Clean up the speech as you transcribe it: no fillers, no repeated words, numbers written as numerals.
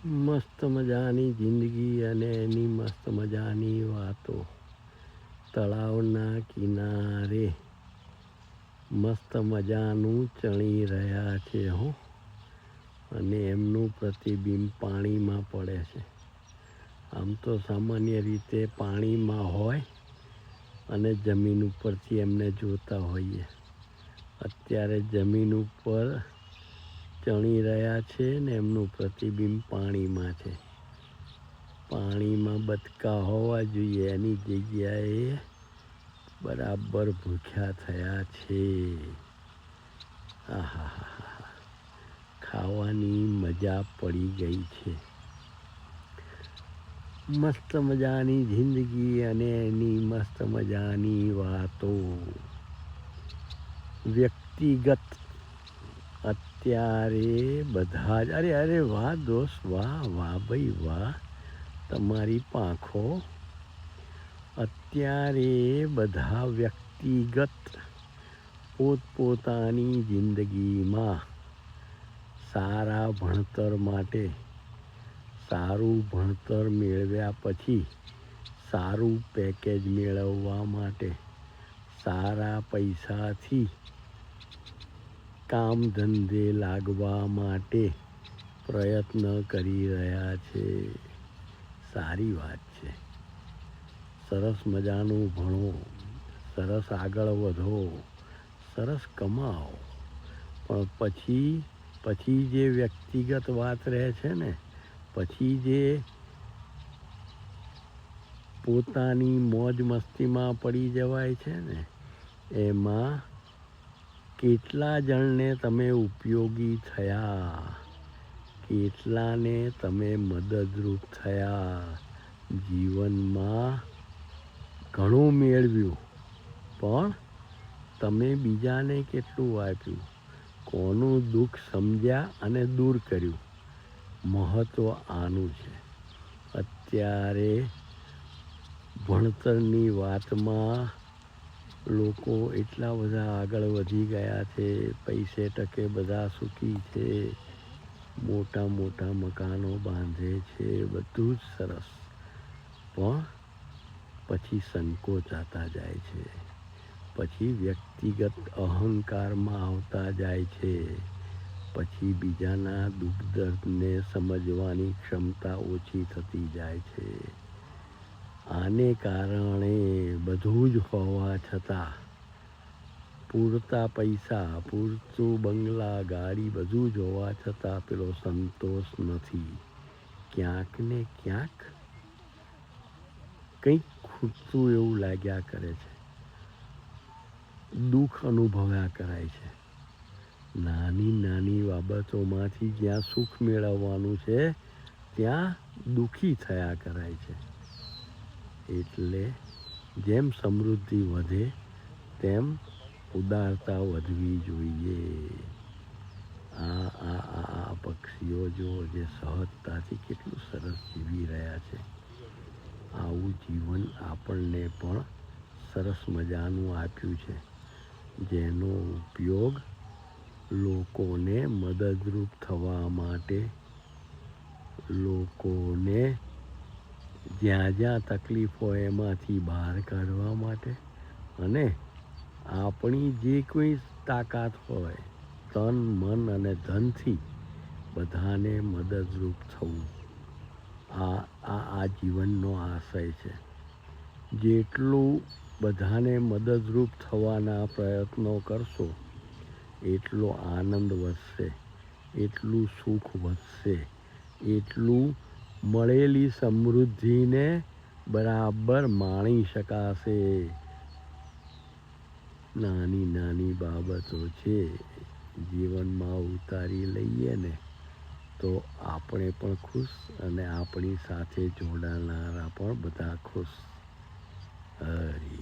મસ્ત મજાની જિંદગી અને એની મસ્ત મજાની વાતો. તળાવના કિનારે મસ્ત મજાનું ચણી રહ્યા છે હો, અને એમનું પ્રતિબિંબ પાણીમાં પડે છે. આમ તો સામાન્ય રીતે પાણીમાં હોય અને જમીન ઉપરથી એમને જોતા હોઈએ. અત્યારે જમીન ઉપર ચણી રહ્યા છે ને એમનું પ્રતિબિંબ પાણીમાં છે. પાણીમાં બતકા હોવા જોઈએ, એની જગ્યાએ બરાબર ભૂખ્યા થયા છે. આહાહા, ખાવાની મજા પડી ગઈ છે. મસ્ત મજાની જિંદગી અને એની મસ્ત મજાની વાતો. વ્યક્તિગત અત્યારે બધા જ અરે વાહ દોસ્ત, વાહ વાહ ભાઈ વાહ, તમારી પાંખો. અત્યારે બધા વ્યક્તિગત પોતપોતાની જિંદગીમાં સારા ભણતર માટે, સારું ભણતર મેળવ્યા પછી સારું પેકેજ મેળવવા માટે, સારા પૈસાથી કામ ધંધે લાગવા માટે પ્રયત્ન કરી રહ્યા છે. સારી વાત છે. સરસ મજાનું ભણો, સરસ આગળ વધો, સરસ કમાઓ. પણ પછી જે વ્યક્તિગત વાત રહે છે ને, પછી જે પોતાની મોજ મસ્તીમાં પડી જવાય છે ને, એમાં કેટલા જણને તમે ઉપયોગી થયા, કેટલાને તમે મદદરૂપ થયા. જીવનમાં ઘણું મેળવ્યું, પણ તમે બીજાને કેટલું આપ્યું, કોનું દુઃખ સમજ્યા અને દૂર કર્યું. મહત્ત્વ આનું છે. અત્યારે ભણતરની વાતમાં લોકો એટલા બધા આગળ વધી ગયા છે, પૈસે ટકે બધા સુખી છે, મોટા મોટા મકાનો બાંધે છે, બધું જ સરસ. પણ પછી સંકોચાતા જાય છે, પછી વ્યક્તિગત અહંકારમાં આવતા જાય છે, પછી બીજાના દુઃખ દર્દને સમજવાની ક્ષમતા ઓછી થતી જાય છે. આને કારણે બધું જ હોવા છતાં, પૂરતા પૈસા, પૂરતું બંગલા, ગાડી બધું જ હોવા છતાં પેલો સંતોષ નથી. ક્યાંક ને ક્યાંક કંઈક ખૂટતું એવું લાગ્યા કરે છે. દુઃખ અનુભવ્યા કરાય છે. નાની નાની બાબતોમાંથી જ્યાં સુખ મેળવવાનું છે, ત્યાં દુઃખી થયા કરાય છે. એટલે જેમ સમૃદ્ધિ વધે તેમ ઉદારતા વધવી જોઈએ. આ પક્ષીઓ જો જે સહજતાથી કેટલું સરસ જીવી રહ્યા છે, આવું જીવન આપણને પણ સરસ મજાનું આપ્યું છે, જેનો ઉપયોગ લોકોને મદદરૂપ થવા માટે, લોકોને જ્યાં જ્યાં તકલીફ હોય એમાંથી બહાર કાઢવા માટે, અને આપણી જે કોઈ તાકાત હોય તન મન અને ધનથી બધાને મદદરૂપ થવું, આ જીવનનો આશય છે. જેટલું બધાને મદદરૂપ થવાના પ્રયત્નો કરશો, એટલો આનંદ વધશે, એટલું સુખ વધશે, એટલું મળેલી સમૃદ્ધિને બરાબર માણી શકાશે. નાની નાની બાબતો છે, જીવનમાં ઉતારી લઈએ ને તો આપણે પણ ખુશ અને આપણી સાથે જોડાનારા પણ બધા ખુશ. હરી